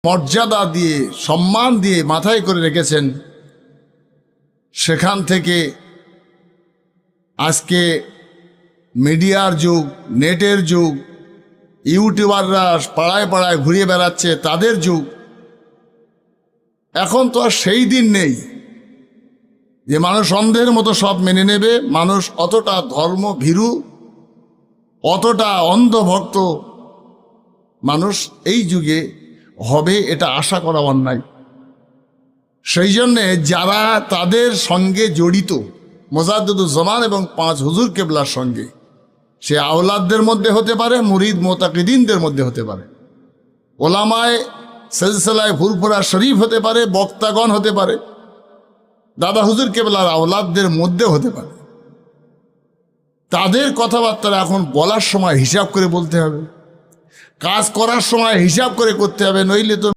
মর্যাদা দিয়ে সম্মান দিয়ে মাথায় করে রেখেছেন, সেখান থেকে আজকে মিডিয়ার যুগ, নেটের যুগ, ইউটিউবাররা পাড়ায় পাড়ায় ঘুরিয়ে বেড়াচ্ছে, তাদের যুগ। এখন তো আর সেই দিন নেই যে মানুষ অন্ধের মতো সব মেনে নেবে। মানুষ অতটা ধর্মভীরু, অতটা অন্ধভক্ত মানুষ এই যুগে হবে এটা আশা করা অন্যায়। সেই জন্যে যারা তাদের সঙ্গে জড়িত, মোজাদ্দুজ্জামান এবং 5 হুজুর কেবলার সঙ্গে, সে আওলাদদের মধ্যে হতে পারে, মুরিদ মোতাকিদিনদের মধ্যে হতে পারে, ওলামায়ে সিলসিলায়ে ফুরফুরা শরীফ হতে পারে, বক্তাগণ হতে পারে, দাদা হুজুর কেবলার আওলাদদের মধ্যে হতে পারে। তাদের কথাবার্তা এখন বলার সময় হিসাব করে বলতে হবে, কাজ করার সময় হিসাব করে করতে হবে, নইলে তো